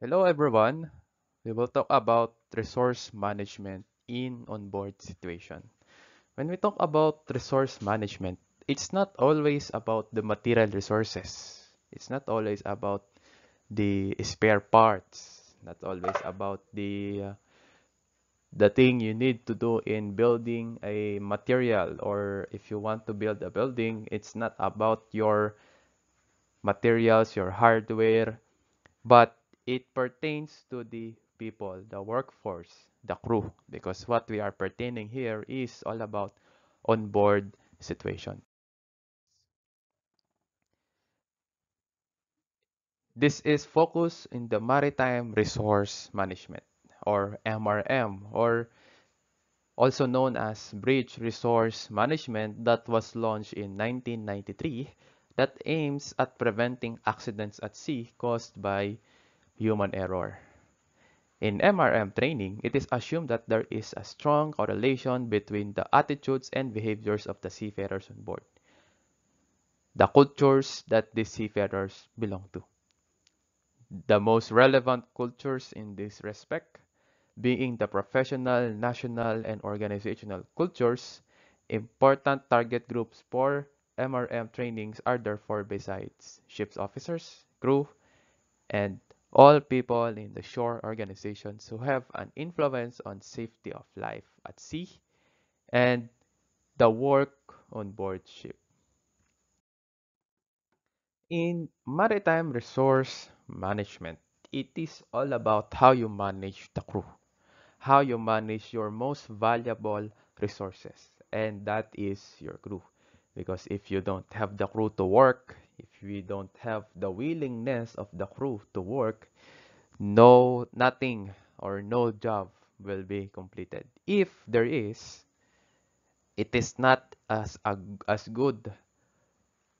Hello everyone. We will talk about resource management in onboard situation. When we talk about resource management, it's not always about the material resources. It's not always about the spare parts, not always about the thing you need to do in building a material, or if you want to build a building, it's not about your materials, your hardware, but it pertains to the people, the workforce, the crew, because what we are pertaining here is all about onboard situation. This is focused in the Maritime Resource Management, or MRM, or also known as Bridge Resource Management, that was launched in 1993, that aims at preventing accidents at sea caused by human error. In MRM training, it is assumed that there is a strong correlation between the attitudes and behaviors of the seafarers on board, the cultures that the seafarers belong to. The most relevant cultures in this respect being the professional, national, and organizational cultures. Important target groups for MRM trainings are therefore besides ship's officers, crew, and all people in the shore organizations who have an influence on safety of life at sea and the work on board ship. In maritime resource management, it is all about how you manage the crew, how you manage your most valuable resources, and that is your crew. Because if you don't have the crew to work, if we don't have the willingness of the crew to work, nothing or no job will be completed. If there is, it is not as good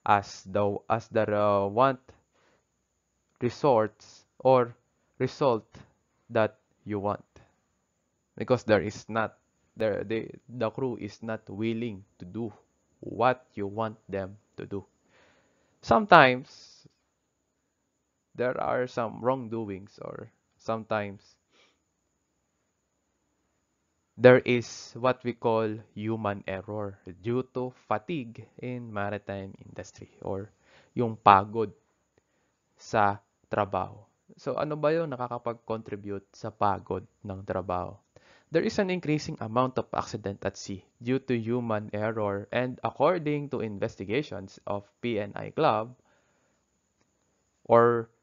as the want resorts or result that you want, because there is not the crew is not willing to do what you want them to do. Sometimes there are some wrongdoings, or sometimes there is what we call human error due to fatigue in maritime industry, or yung pagod sa trabaho. So ano ba yung nakakapag-contribute sa pagod ng trabaho? There is an increasing amount of accident at sea due to human error, and according to investigations of PNI Club, or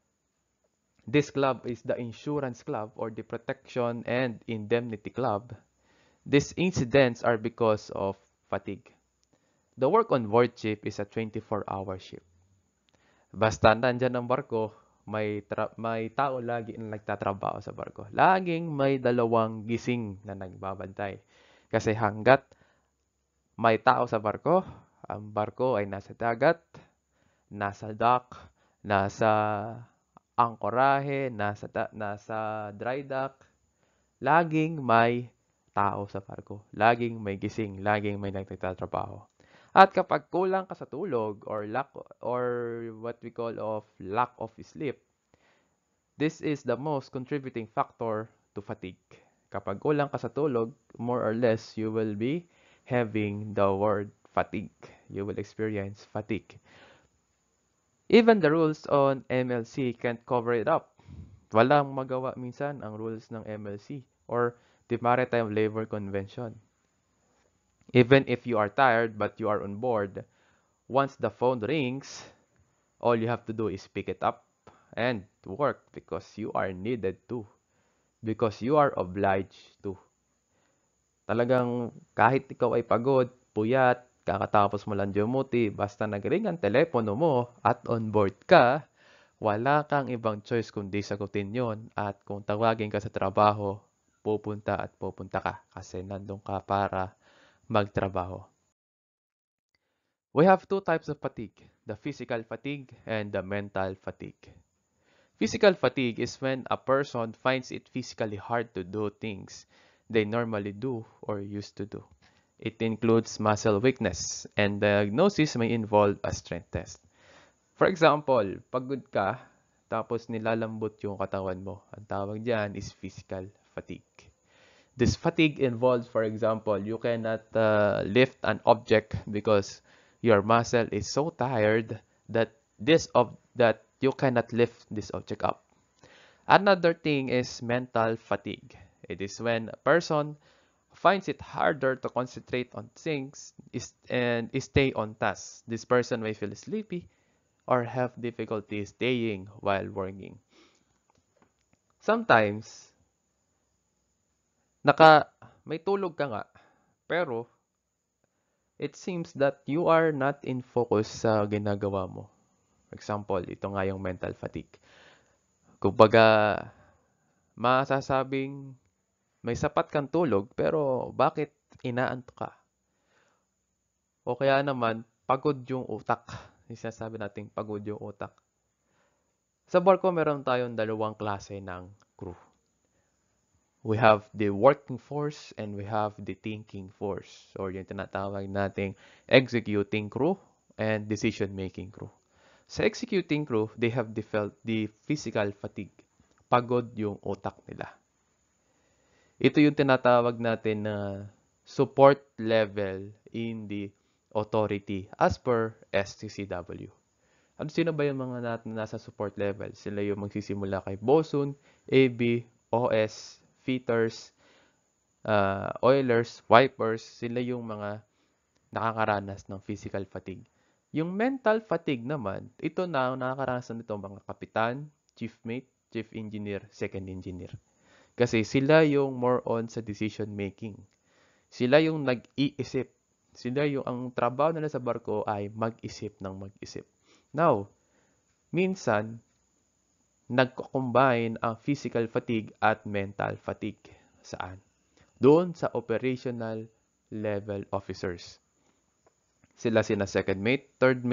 this club is the insurance club or the protection and indemnity club, these incidents are because of fatigue. The work on board ship is a 24-hour shift. Basta nandyan ang barko, may tao lagi na nagtatrabaho sa barko. Laging may dalawang gising na nagbabantay. Kasi hanggat may tao sa barko, ang barko ay nasa dagat, nasa dock, nasa angkorahe, nasa dry dock, laging may tao sa barko. Laging may gising, laging may nagtatrabaho. At kapag kulang ka sa tulog, or what we call of lack of sleep, this is the most contributing factor to fatigue. Kapag kulang ka sa tulog, more or less you will be having the word fatigue. You will experience fatigue. Even the rules on MLC can't cover it up. Walang magawa minsan ang rules ng MLC or the Maritime Labor Convention. Even if you are tired but you are on board, once the phone rings, all you have to do is pick it up and work because you are needed to. Because you are obliged to. Talagang kahit ikaw ay pagod, puyat, kakatapos mo lang dumuti, basta nag-ring ang telepono mo at on board ka, wala kang ibang choice kundi sagutin yon, at kung tawagin ka sa trabaho, pupunta at pupunta ka kasi nandun ka para magtrabaho. We have two types of fatigue, the physical fatigue and the mental fatigue. Physical fatigue is when a person finds it physically hard to do things they normally do or used to do. It includes muscle weakness, and diagnosis may involve a strength test. For example, pagod ka, tapos nilalambot yung katawan mo. Ang tawag dyan is physical fatigue. This fatigue involves, for example, you cannot lift an object because your muscle is so tired that that you cannot lift this object up. Another thing is mental fatigue. It is when a person finds it harder to concentrate on things and stay on task. This person may feel sleepy or have difficulty staying while working. Sometimes, may tulog ka nga, pero it seems that you are not in focus sa ginagawa mo. For example, ito nga yung mental fatigue. Kumbaga, masasabing may sapat kang tulog, pero bakit inaantok ka? O kaya naman, pagod yung utak. Yung sinasabi natin, pagod yung utak. Sa barko, meron tayong dalawang klase ng crew. We have the working force and we have the thinking force, or yung tinatawag nating executing crew and decision-making crew. Sa executing crew, they have felt the physical fatigue. Pagod yung utak nila. Ito yung tinatawag natin na support level in the authority as per STCW. Sino ba yung mga nasa support level? Sila yung magsisimula kay bosun, AB, OS, fitters, oilers, wipers. Sila yung mga nakakaranas ng physical fatigue. Yung mental fatigue naman, ito na nakakaranas nito mga kapitan, chief mate, chief engineer, second engineer. Kasi sila yung more on sa decision making. Sila yung nag-iisip. Sila yung ang trabaho nila sa barko ay mag-isip ng mag-isip. Now, minsan, nagko-combine ang physical fatigue at mental fatigue. Saan? Doon sa operational level officers. Sila second mate, third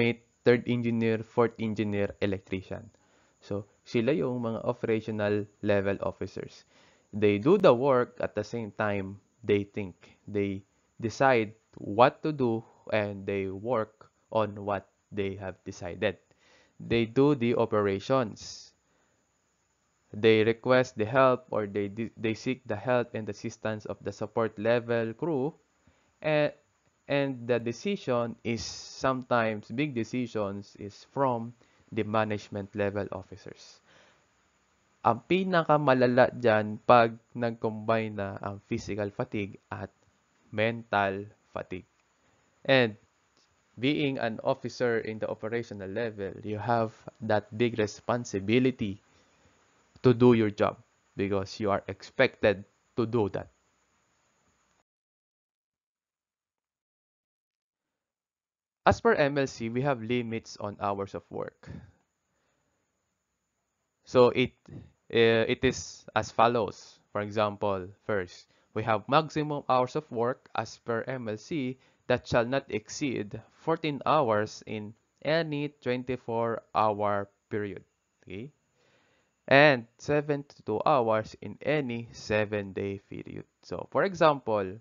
engineer, fourth engineer, electrician. So, sila yung mga operational level officers. They do the work at the same time they think. They decide what to do and they work on what they have decided. They do the operations. They request the help or they seek the help and assistance of the support level crew, and the decision is sometimes big decisions is from the management level officers. Ang pinakamalala dyan pag nag-combine na ang physical fatigue at mental fatigue. And being an officer in the operational level, you have that big responsibility to do your job because you are expected to do that. As per MLC, we have limits on hours of work. So it is as follows. For example, first, we have maximum hours of work as per MLC that shall not exceed 14 hours in any 24-hour period. Okay? And 72 hours in any 7-day period. So, for example,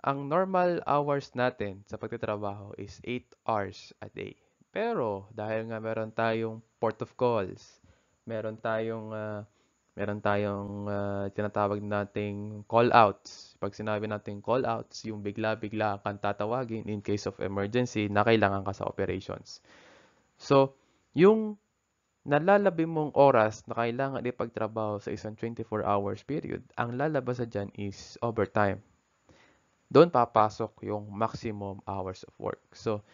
ang normal hours natin sa pagtatrabaho is 8 hours a day. Pero, dahil nga meron tayong port of calls, meron tayong tinatawag nating call-outs. Pag sinabi natin call-outs, yung bigla-bigla kang tatawagin in case of emergency na kailangan ka sa operations. So, yung nalalabi mong oras na kailangan ipagtrabaho sa isang 24 hours period, ang lalabas dyan is overtime. Doon papasok yung maximum hours of work. So,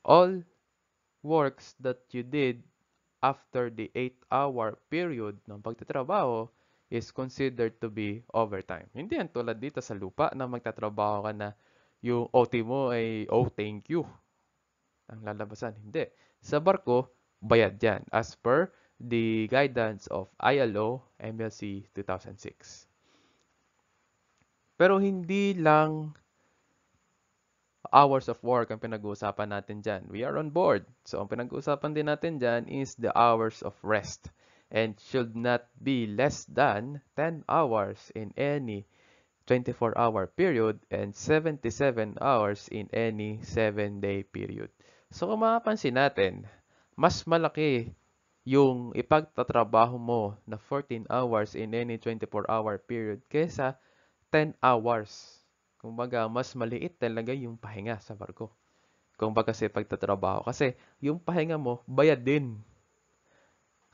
all works that you did after the 8-hour period ng pagtatrabaho is considered to be overtime. Hindi yan tulad dito sa lupa na magtatrabaho ka na yung OT mo ay, oh, thank you. Ang lalabasan, hindi. Sa barko, bayad yan as per the guidance of ILO MLC 2006. Pero hindi lang hours of work ang pinag-uusapan natin dyan. We are on board. So, ang pinag-uusapan din natin dyan is the hours of rest and should not be less than 10 hours in any 24-hour period and 77 hours in any 7-day period. So, kung mapapansin natin, mas malaki yung ipagtatrabaho mo na 14 hours in any 24-hour period kesa 10 hours. Kumbaga, mas maliit talaga yung pahinga sa barko. Kumbaga sa pagtatrabaho. Kasi yung pahinga mo, bayad din.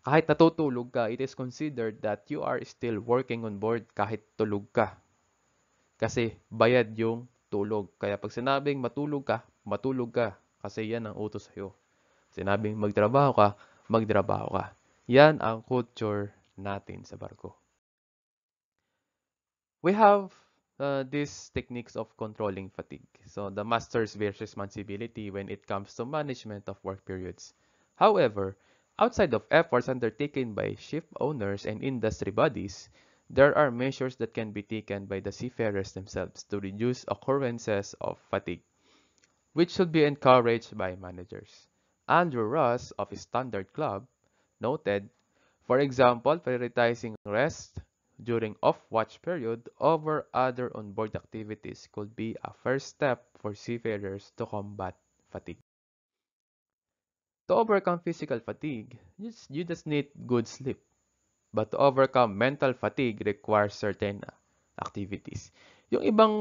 Kahit natutulog ka, it is considered that you are still working on board kahit tulog ka. Kasi bayad yung tulog. Kaya pag sinabing matulog ka, matulog ka. Kasi yan ang utos sa'yo. Sinabing magtrabaho ka, magtrabaho ka. Yan ang culture natin sa barko. We have these techniques of controlling fatigue. So the masters bears responsibility when it comes to management of work periods. However, outside of efforts undertaken by ship owners and industry bodies, there are measures that can be taken by the seafarers themselves to reduce occurrences of fatigue, which should be encouraged by managers. Andrew Ross of Standard Club noted, for example, prioritizing rest during off-watch period over other onboard activities could be a first step for seafarers to combat fatigue. To overcome physical fatigue, you just need good sleep. But to overcome mental fatigue requires certain activities. Yung ibang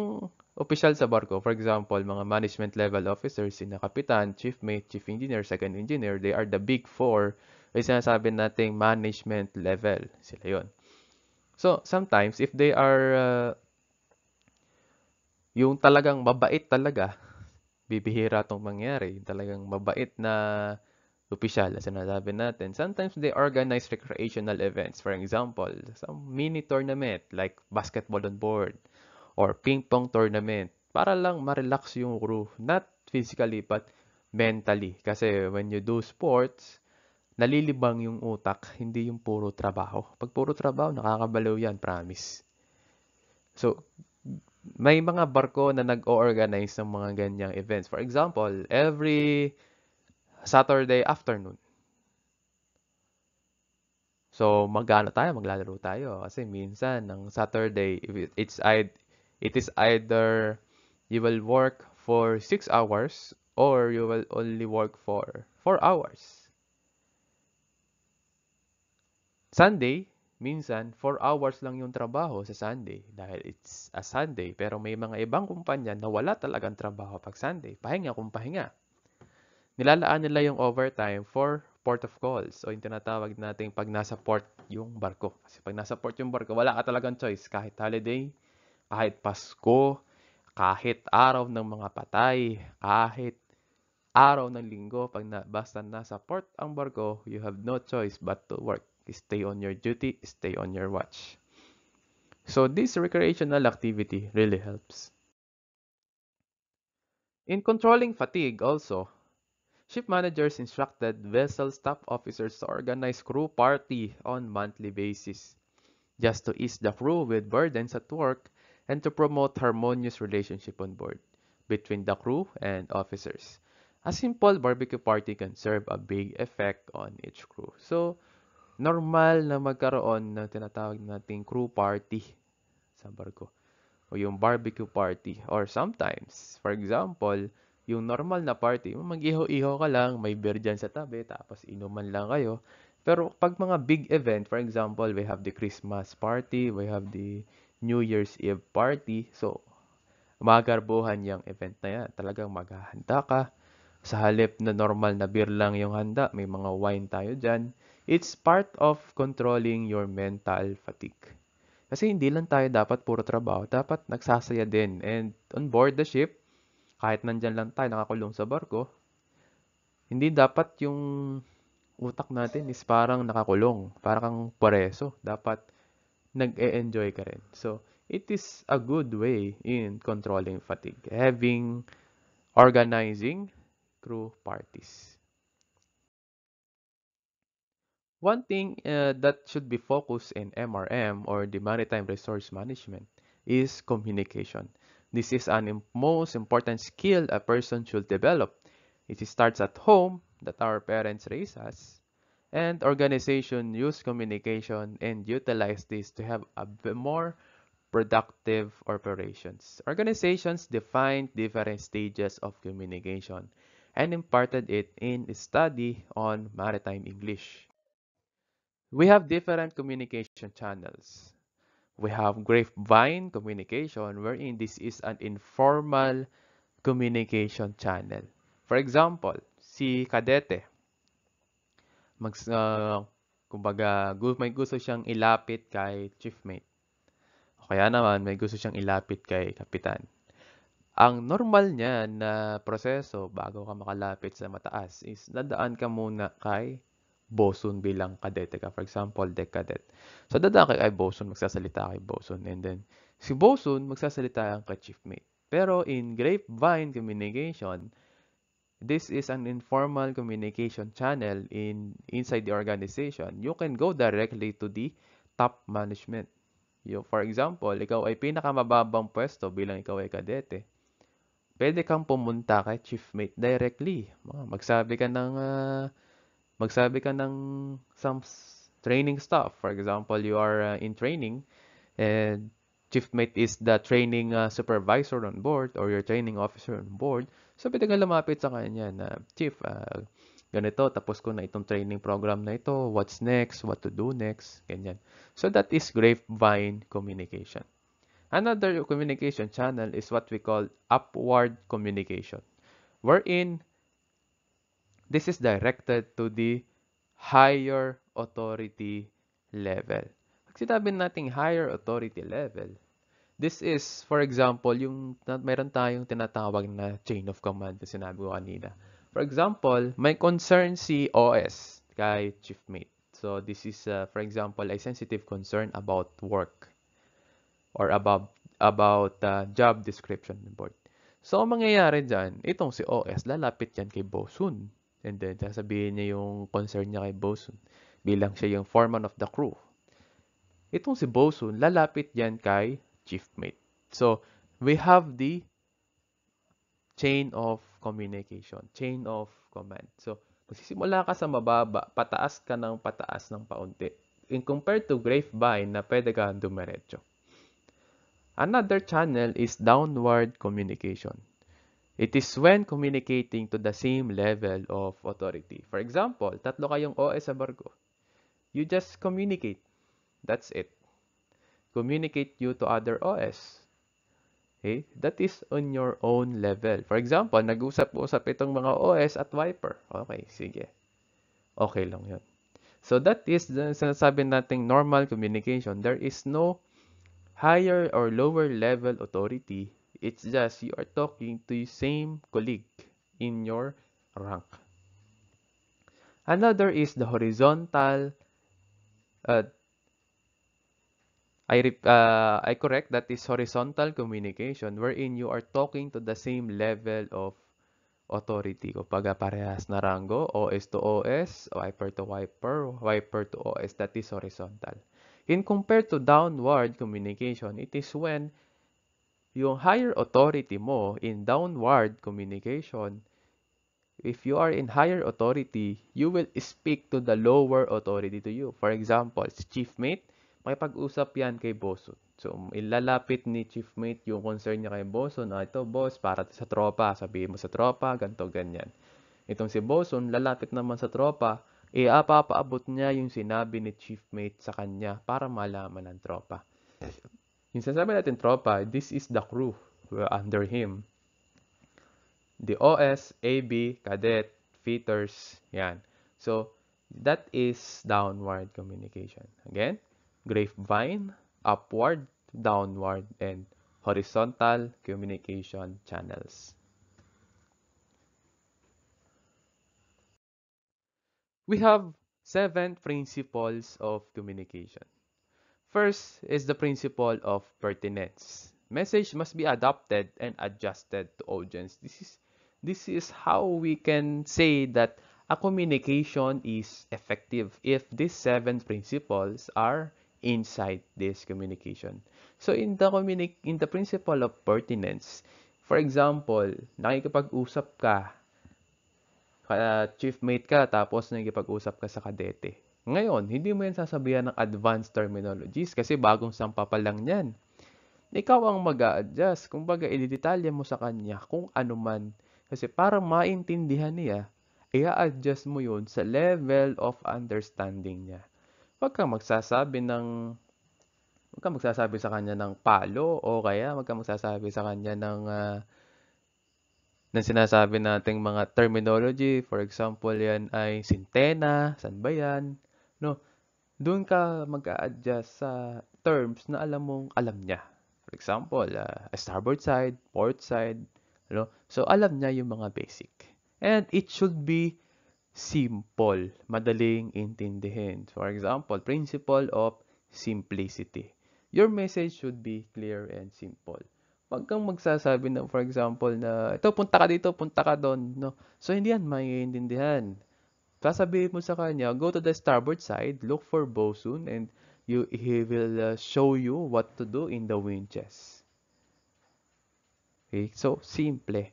opisyal sa barko, for example, mga management level officers, sina kapitan, chief mate, chief engineer, second engineer, they are the big four. Ay sinasabi nating management level. Sila yon. So, sometimes, if they are yung talagang mabait talaga, bibihira tong mangyari, talagang mabait na opisyal, as sinasabi natin. Sometimes they organize recreational events. For example, some mini tournament like basketball on board or ping pong tournament para lang ma-relax yung crew. Not physically but mentally. Kasi when you do sports, nalilibang yung utak, hindi yung puro trabaho. Pag puro trabaho, nakakabaliw yan, promise. So, may mga barko na nag-o-organize ng mga ganyang events. For example, every Saturday afternoon. So, maglalaro tayo. Kasi minsan, ng Saturday, it is either you will work for 6 hours or you will only work for 4 hours. Sunday, minsan, 4 hours lang yung trabaho sa Sunday dahil it's a Sunday. Pero may mga ibang kumpanya na wala talagang trabaho pag Sunday. Pahinga kung pahinga. Nilalaan nila yung overtime for port of calls o yung tinatawag nating pag nasa port yung barko. Kasi pag nasa port yung barko, wala ka talagang choice. Kahit holiday, kahit Pasko, kahit araw ng mga patay, kahit araw ng linggo, basta nasa port ang barko, you have no choice but to work. Stay on your duty, stay on your watch. So this recreational activity really helps. In controlling fatigue also, ship managers instructed vessel staff officers to organize crew party on monthly basis, just to ease the crew with burdens at work and to promote harmonious relationship on board between the crew and officers. A simple barbecue party can serve a big effect on each crew. So, normal na magkaroon ng tinatawag nating crew party sa barko o yung barbecue party. Or sometimes, for example, yung normal na party, mag-iho-iho ka lang, may beer dyan sa tabi, tapos inuman lang kayo. Pero pag mga big event, for example, we have the Christmas party, we have the New Year's Eve party. So, magarbuhan yung event na yan. Talagang maghahanda ka. Sa halip na normal na beer lang yung handa, may mga wine tayo dyan. It's part of controlling your mental fatigue. Kasi hindi lang tayo dapat puro trabaho, dapat nagsasaya din. And on board the ship, kahit nandyan lang tayo nakakulong sa barko, hindi dapat yung utak natin is parang nakakulong, parang pareso. Dapat nag-e-enjoy ka rin. So, it is a good way in controlling fatigue, organizing crew parties. One thing that should be focused in MRM or the Maritime Resource Management is communication. This is an most important skill a person should develop. It starts at home that our parents raise us, and organization use communication and utilize this to have more productive operations. Organizations defined different stages of communication and imparted it in a study on maritime English. We have different communication channels. We have grapevine communication, wherein this is an informal communication channel. For example, si Kadete, mag, kumbaga, may gusto siyang ilapit kay chiefmate. O kaya naman, may gusto siyang ilapit kay kapitan. Ang normal niya na proseso bago ka makalapit sa mataas is dadaan ka muna kay bosun bilang kadete ka. For example, deck cadet. So, dadaan ka kay bosun, magsasalita kay bosun. And then, si bosun, magsasalita kay chiefmate. Pero in grapevine communication, this is an informal communication channel inside the organization. You can go directly to the top management. For example, ikaw ay pinakamababang pwesto bilang ikaw ay kadete. Pwede kang pumunta kay chiefmate directly. Magsabi ka ng some training stuff. For example, you are in training and chiefmate is the training supervisor on board or your training officer on board. So, pwede kang lumapit sa kanya na, Chief, ganito, tapos ko na itong training program na ito. What's next? What to do next? Ganyan. So, that is grapevine communication. Another communication channel is what we call upward communication, wherein this is directed to the higher authority level. Pag sinabi nating higher authority level, this is, for example, meron tayong tinatawag na chain of command na sinabi ko kanina. For example, may concern si OS kay chiefmate. So, this is, for example, a sensitive concern about work or about job description board. So, ang mangyayari dyan, itong si OS, lalapit yan kay Bosun. And then, sasabihin niya yung concern niya kay Bosun bilang siya yung foreman of the crew. Itong si Bosun, lalapit yan kay chiefmate. So, we have the chain of communication, chain of command. So, magsisimula ka sa mababa, pataas ka ng pataas ng paunti. In compared to grapevine na pwede ka dumiretso. Another channel is downward communication. It is when communicating to the same level of authority. For example, tatlo kayong OS sa barko. You just communicate. That's it. Communicate you to other OS. Okay? That is on your own level. For example, nag-usap-usap itong mga OS at Viper. Okay, sige. Okay lang yun. So that is the sinasabi nating normal communication. There is no higher or lower level authority. It's just you are talking to the same colleague in your rank. Another is the horizontal. I correct, that is horizontal communication wherein you are talking to the same level of authority. Kapag parehas na rango, OS to OS, wiper to wiper, wiper to OS, that is horizontal. In compared to downward communication, it is when yung higher authority mo in downward communication, if you are in higher authority, you will speak to the lower authority to you. For example, si chiefmate, makipag-usap yan kay bosun. So, ilalapit ni chiefmate yung concern niya kay bosun. Ito boss, para sa tropa. Sabihin mo sa tropa, ganito, ganyan. Itong si bosun, lalapit naman sa tropa, papaabot niya yung sinabi ni chiefmate sa kanya para malaman ng tropa. Yung sinasabi natin tropa, this is the crew under him. The OS, AB, cadet, fitters, yan. So, that is downward communication. Again, grapevine, upward, downward, and horizontal communication channels. We have 7 principles of communication. First is the principle of pertinence. Message must be adapted and adjusted to audience. This is how we can say that a communication is effective if these 7 principles are inside this communication. So in the principle of pertinence, for example, nakikipag-usap ka, chiefmate ka, tapos nakikipag-usap ka sa kadete. Ngayon, hindi mo yan sasabihan ng advanced terminologies kasi bagong sampa pa lang yan. Ikaw ang mag-a-adjust. Kumbaga, i-detalye mo sa kanya kung ano man. Kasi para maintindihan niya, i-adjust mo yun sa level of understanding niya. Huwag kang magsasabi ng Huwag kang magsasabi sa kanya ng palo o kaya huwag kang magsasabi sa kanya ng sinasabi nating mga terminology. For example, yan ay sintena, san ba yan? No, doon ka mag-a-adjust sa terms na alam mong alam niya. For example, starboard side, port side, no? So, alam niya yung mga basic. And it should be simple, madaling intindihin. For example, principle of simplicity. Your message should be clear and simple. Huwag kang magsasabi na, for example, na ito, punta ka dito, punta ka doon. No? So, hindi yan maiintindihan. Sasabihin mo sa kanya, go to the starboard side, look for bosun, and he will show you what to do in the winches. Okay? So, simple.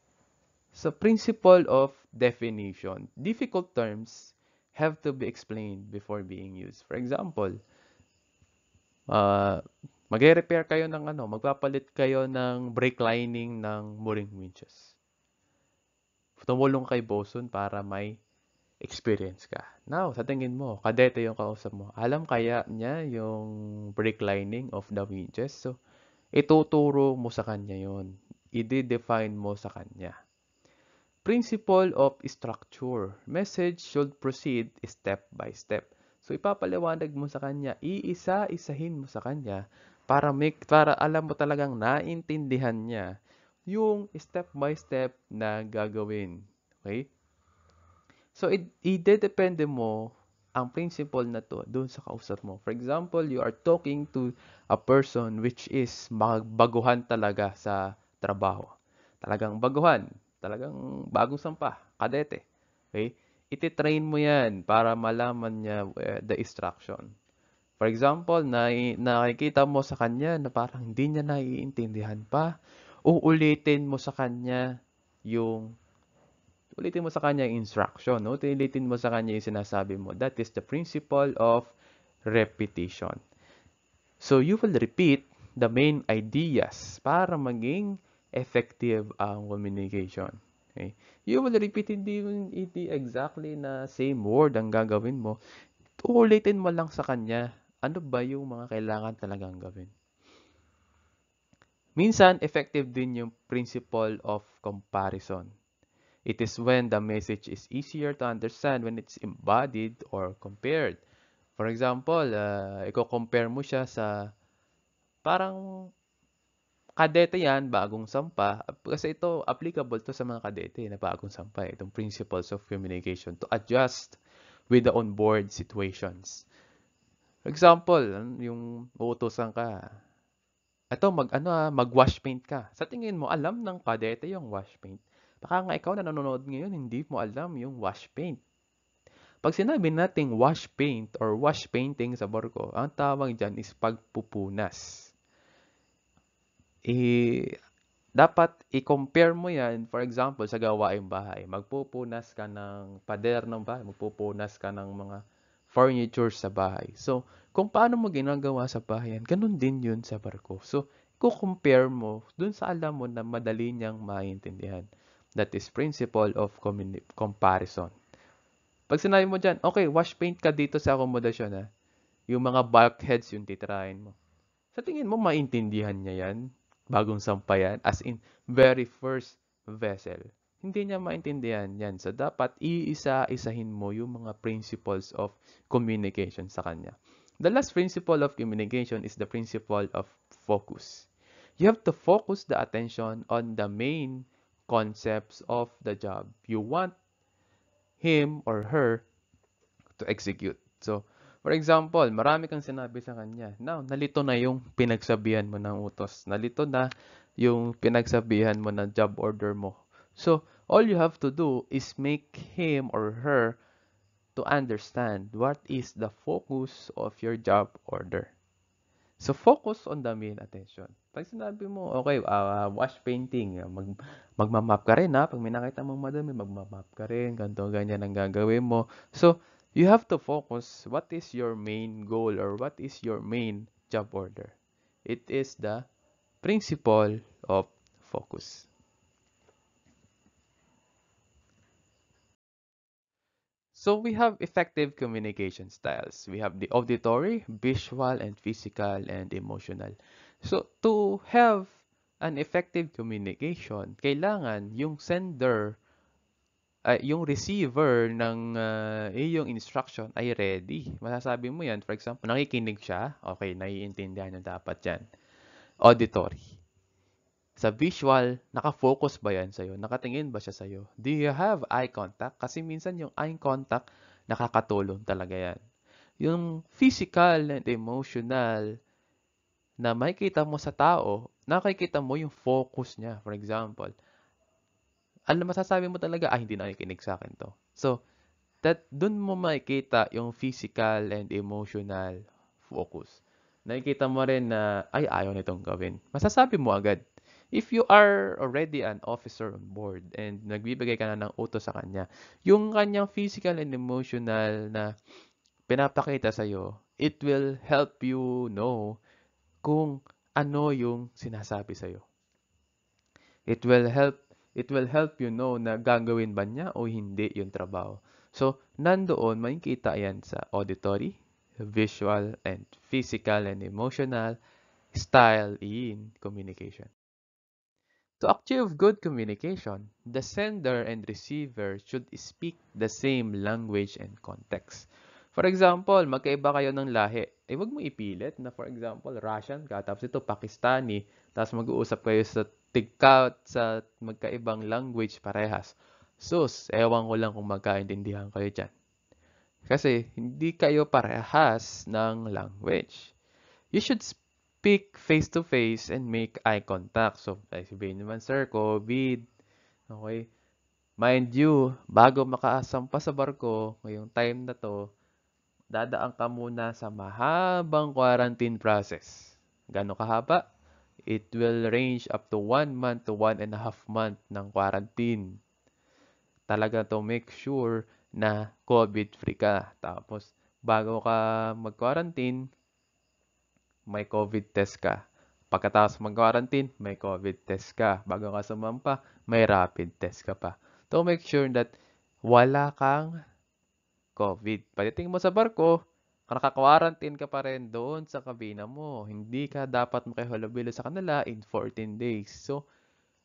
So, principle of definition. Difficult terms have to be explained before being used. For example, uh, magre-repair kayo ng magpapalit kayo ng brake lining ng mooring winches. Tumulong kay bosun para may experience ka. Now, sa tingin mo, kadete yung kausap mo. Alam kaya niya yung brake lining of the winches? So, ituturo mo sa kanya yun. I-define mo sa kanya. Principle of structure. Message should proceed step by step. So, ipapaliwanag mo sa kanya, iisa-isahin mo sa kanya para alam mo talagang naintindihan niya yung step by step na gagawin. Okay? So, idedepende mo ang principle na to doon sa kausap mo. For example, you are talking to a person which is baguhan talaga sa trabaho. Talagang baguhan. Talagang bagong sampa. Kadete. Okay? Ititrain mo yan para malaman niya the instruction. For example, nakikita mo sa kanya na parang hindi niya naiintindihan pa, uulitin mo sa kanya yung ulitin mo sa kanya yung instruction, no? Ulitin mo sa kanya yung sinasabi mo. That is the principle of repetition. So, you will repeat the main ideas para maging effective ang communication. Okay? You will repeat hindi exactly na same word ang gagawin mo. Ulitin mo lang sa kanya ano ba yung mga kailangan talagang gawin. Minsan, effective din yung principle of comparison. It is when the message is easier to understand when it's embodied or compared. For example, i-compare mo siya sa parang kadete yan, bagong sampa. Kasi ito, applicable to sa mga kadete na bagong sampa. Itong principles of communication to adjust with the onboard situations. For example, yung uutusan ka, ito, mag-wash paint ka. Sa tingin mo, alam ng kadete yung wash paint. Baka nga ikaw na nanonood ngayon, hindi mo alam yung wash paint. Pag sinabi nating wash paint or wash painting sa barko, ang tawag dyan is pagpupunas. Dapat i-compare mo yan, for example, sa gawaing bahay. Magpupunas ka ng pader ng bahay, magpupunas ka ng mga furniture sa bahay. So, kung paano mo ginagawa sa bahay yan, ganun din yun sa barko. So, i-compare mo dun sa alam mo na madali niyang maintindihan. That is principle of comparison. Pag sinabi mo dyan, okay, wash paint ka dito sa akomodasyon ha. Yung mga bulkheads yung titirahin mo. Sa tingin mo, maintindihan niya yan? Bagong sampayan? As in, very first vessel. Hindi niya maintindihan yan. So, dapat iisa-isahin mo yung mga principles of communication sa kanya. The last principle of communication is the principle of focus. You have to focus the attention on the main concepts of the job you want him or her to execute. So, for example, marami kang sinabi sa kanya. Now, nalito na yung pinagsabihan mo ng utos. Nalito na yung pinagsabihan mo ng job order mo. So, all you have to do is make him or her to understand what is the focus of your job order. So, focus on the main attention. Pag sinabi mo, okay, wash painting, magmamap ka rin ha. Pag may nakita mong madami, magmamap ka rin. Ganito, ganyan ang gagawin mo. So, you have to focus what is your main goal or what is your main job order. It is the principle of focus. So we have effective communication styles. We have the auditory, visual, and physical, and emotional. So to have an effective communication, kailangan yung sender, yung receiver ng iyong instruction ay ready. Masasabi mo yan, for example, nakikinig siya, okay, naiintindihan niya dapat yan. Auditory. Sa visual, nakafocus ba yan sa'yo? Nakatingin ba siya sa'yo? Do you have eye contact? Kasi minsan yung eye contact, nakakatulong talaga yan. Yung physical and emotional na makikita mo sa tao, nakikita mo yung focus niya. For example, alam masasabi mo talaga, hindi nakikinig sa akin to. So, dun mo makikita yung physical and emotional focus. Nakikita mo rin na, ayaw nitong gawin. Masasabi mo agad. If you are already an officer on board and nagbibigay ka na ng utos sa kanya, yung kanyang physical and emotional na pinapakita sa'yo, it will help you know kung ano yung sinasabi sa'yo. It will help you know na gagawin ba niya o hindi yung trabaho. So, nandoon makikita yan sa auditory, visual, and physical and emotional style in communication. To achieve good communication, the sender and receiver should speak the same language and context. For example, magkaiba kayo ng lahi. Wag mo ipilit na for example, Russian ka, tapos ito Pakistani, tapos mag-uusap kayo sa sa magkaibang language parehas. Sus, ewan ko lang kung magkaintindihan kayo dyan. Kasi hindi kayo parehas ng language. You should speak face-to-face and make eye contact. So, sabihin naman, sir, COVID. Okay. Mind you, bago makasampa sa barko, ngayong time na to, dadaan ka muna sa mahabang quarantine process. Gano'ng kahaba? It will range up to 1 month to 1.5 month ng quarantine. Talaga to make sure na COVID-free ka. Tapos, bago ka mag-quarantine, may COVID test ka. Pagkatapos mag-quarantine, may COVID test ka. Bago ka sumampa, may rapid test ka pa. To make sure that wala kang COVID. Pagdating mo sa barko, naka-quarantine ka pa rin doon sa kabina mo. Hindi ka dapat makihalubilo sa kanila in 14 days. So,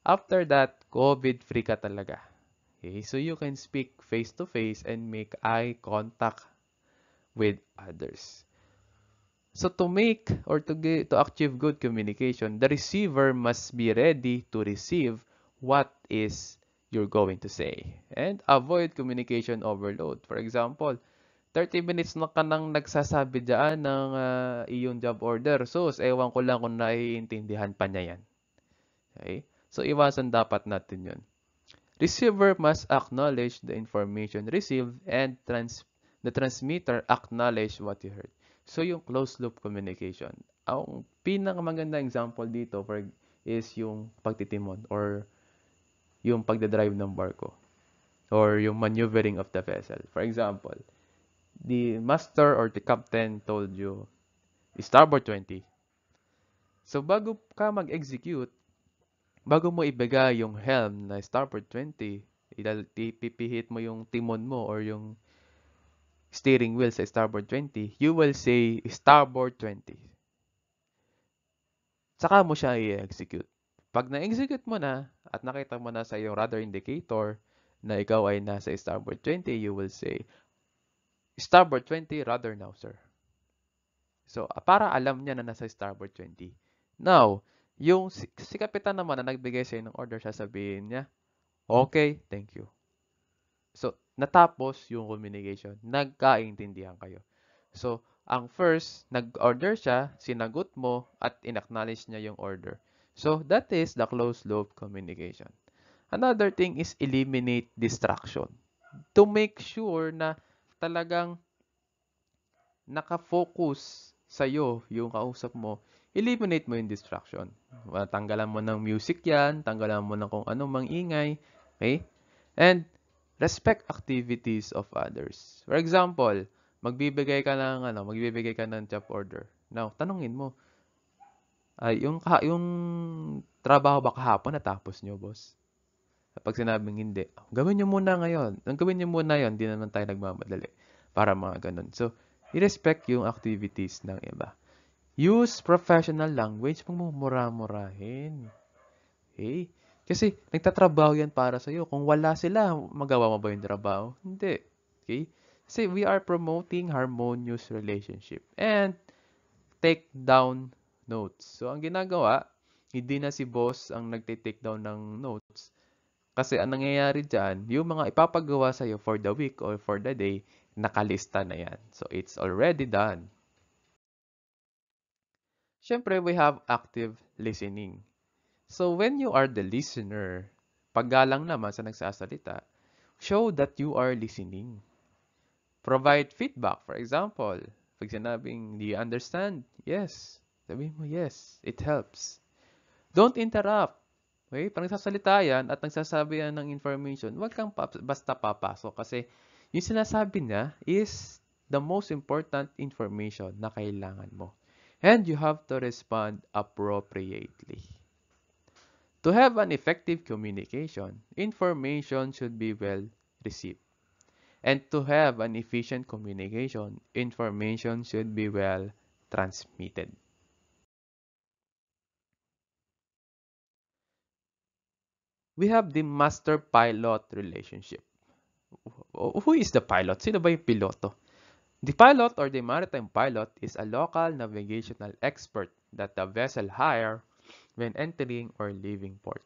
after that, COVID-free ka talaga. Okay? So, you can speak face-to-face and make eye contact with others. So to make or to achieve good communication, the receiver must be ready to receive what is you're going to say and avoid communication overload. For example, 30 minutes na ka nang nagsasabi dyan ng iyong job order. So, ewan ko lang kung naiintindihan pa niya yan. Okay? So, iwasan dapat natin yun. Receiver must acknowledge the information received and the transmitter acknowledge what you heard. So, yung closed loop communication. Ang pinakamaganda example dito is yung pagtitimon or yung pagdadrive ng barko or yung maneuvering of the vessel. For example, the master or the captain told you, starboard 20. So, bago ka mag-execute, bago mo ibigay yung helm na starboard 20, ipipihit mo yung timon mo or yung steering wheel sa starboard 20, you will say starboard 20. Saka mo siya i-execute. Pag na-execute mo na at nakita mo na sa iyong radar indicator na ikaw ay nasa starboard 20, you will say starboard 20, rudder now, sir. So, para alam niya na nasa starboard 20. Now, yung si kapitan naman na nagbigay sa'yo ng order, sasabihin niya, okay, thank you. So, natapos yung communication. Nagkaintindihan kayo. So, ang first, nag-order siya, sinagot mo, at in-acknowledge niya yung order. So, that is the closed loop communication. Another thing is eliminate distraction. To make sure na talagang nakafocus sa'yo yung kausap mo, eliminate mo yung distraction. Tanggalan mo ng music yan, tanggalan mo ng kung anong mangingay, okay? And respect activities of others. For example, magbibigay ka ng job order. Now, tanungin mo, yung trabaho ba kahapon natapos nyo, boss? Kapag sinabing hindi, gawin nyo muna ngayon. Ang gawin nyo muna yon, di naman tayo nagmamadali. Para mga ganun. So, i-respect yung activities ng iba. Use professional language, pag mumura-murahin. Okay? Kasi nagtatrabaho yan para sa'yo. Kung wala sila, magawa mo ba yung trabaho? Hindi. Okay? Kasi we are promoting harmonious relationship. And take down notes. So, ang ginagawa, hindi na si boss ang nagte-take down ng notes. Kasi ang nangyayari dyan, yung mga ipapagawa sa'yo for the week or for the day, nakalista na yan. So, it's already done. Siyempre, we have active listening. So, when you are the listener, paggalang naman sa nagsasalita, show that you are listening. Provide feedback. For example, pag sinabing, do you understand? Yes. Sabihin mo, yes. It helps. Don't interrupt. Okay? Pag nagsasalita yan at nagsasabi yan ng information, huwag kang basta papasok kasi yung sinasabi niya is the most important information na kailangan mo. And you have to respond appropriately. To have an effective communication, information should be well received. And to have an efficient communication, information should be well transmitted. We have the master-pilot relationship. Who is the pilot? Sino ba yung piloto? The pilot or the maritime pilot is a local navigational expert that the vessel hire when entering or leaving port.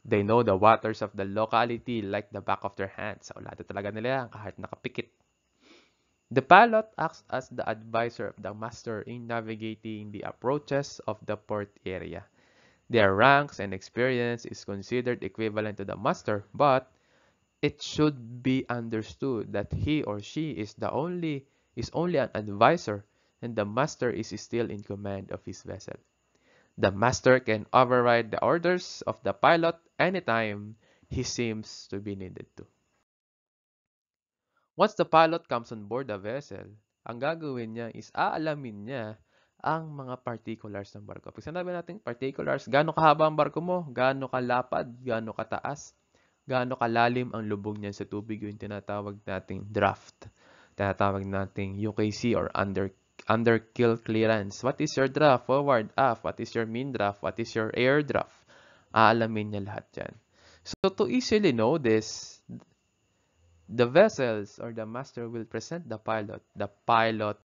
They know the waters of the locality like the back of their hands. Ulado talaga nila yan kahit nakapikit. The pilot acts as the advisor of the master in navigating the approaches of the port area. Their ranks and experience is considered equivalent to the master, but it should be understood that he or she is only an advisor and the master is still in command of his vessel. The master can override the orders of the pilot anytime he seems to be needed to. Once the pilot comes on board the vessel, ang gagawin niya is aalamin niya ang mga particulars ng barko. Pag sinabi natin particulars, gaano kahaba ang barko mo, gaano kalapad, gaano kataas, gaano kalalim ang lubog niya sa tubig, yung tinatawag nating draft. Tinatawag nating UKC or under keel clearance. What is your draft? Forward, aft. What is your mean draft? What is your air draft? Aalamin niya lahat yan. So to easily know this, the vessels or the master will present the pilot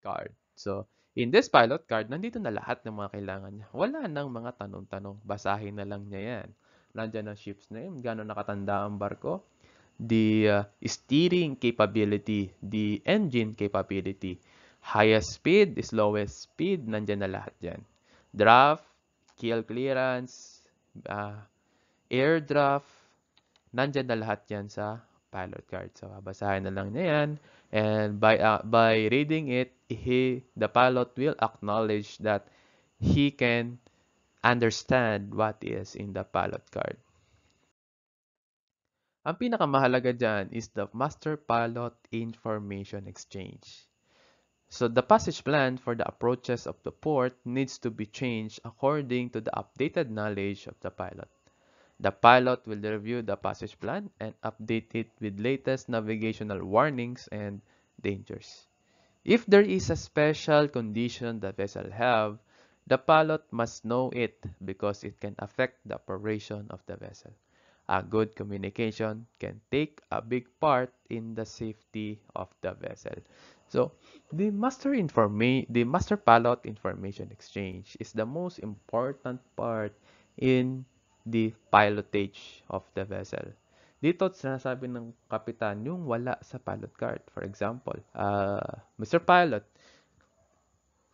card. So, in this pilot card, nandito na lahat ng mga kailangan niya. Wala nang mga tanong-tanong. Basahin na lang niya yan. Nandiyan ang ship's name, gano'n nakatanda ang barko, the steering capability, the engine capability, highest speed, slowest speed, nandiyan na lahat yan. Draft, keel clearance, air draft, nandiyan na lahat yan sa pilot card. So, basahin na lang niya yan. And by reading it, the pilot will acknowledge that he can understand what is in the pilot card. Ang pinakamahalaga dyan is the master-pilot information exchange. So the passage plan for the approaches of the port needs to be changed according to the updated knowledge of the pilot. The pilot will review the passage plan and update it with latest navigational warnings and dangers. If there is a special condition the vessel have, the pilot must know it because it can affect the operation of the vessel. A good communication can take a big part in the safety of the vessel. So, the master pilot information exchange is the most important part in the pilotage of the vessel. Dito, sinasabi ng kapitan yung wala sa pilot card. For example, Mr. Pilot,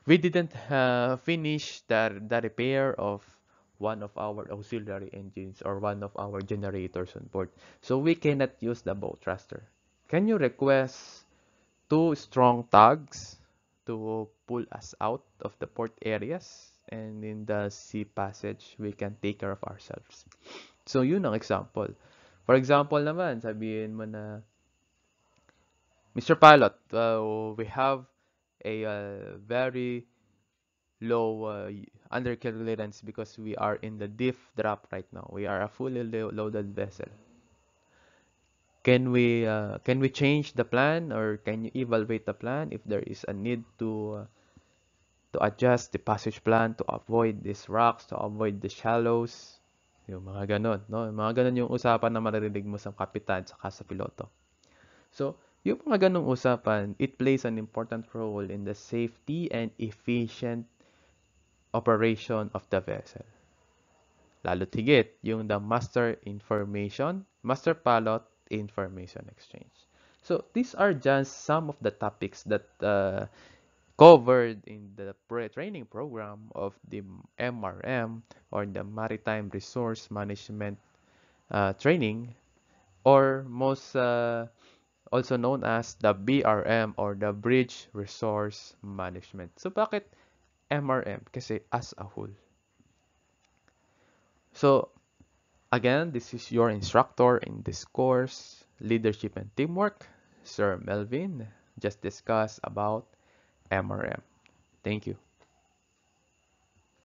we didn't finish the repair of one of our auxiliary engines or one of our generators on board. So we cannot use the bow thruster. Can you request 2 strong tugs to pull us out of the port areas? And in the sea passage, we can take care of ourselves. So yun ang example. For example naman, sabihin mo na, Mr. Pilot, we have a very low under clearance because we are in the diff drop right now. We are a fully loaded vessel. Can we change the plan, or can you evaluate the plan if there is a need to adjust the passage plan to avoid these rocks, to avoid the shallows? Yung mga ganon, no? Yung mga ganon yung usapan na maririnig mo sa kapitan saka sa piloto. So, yung mga ganong usapan, it plays an important role in the safety and efficient operation of the vessel. Lalo't higit yung the master pilot information exchange. So, these are just some of the topics that covered in the training program of the MRM, or the Maritime Resource Management training, or most also known as the BRM, or the Bridge Resource Management. So bakit MRM? Kasi as a whole. So again, this is your instructor in this course, Leadership and Teamwork, Sir Melvin. Just discuss about MRM. Thank you.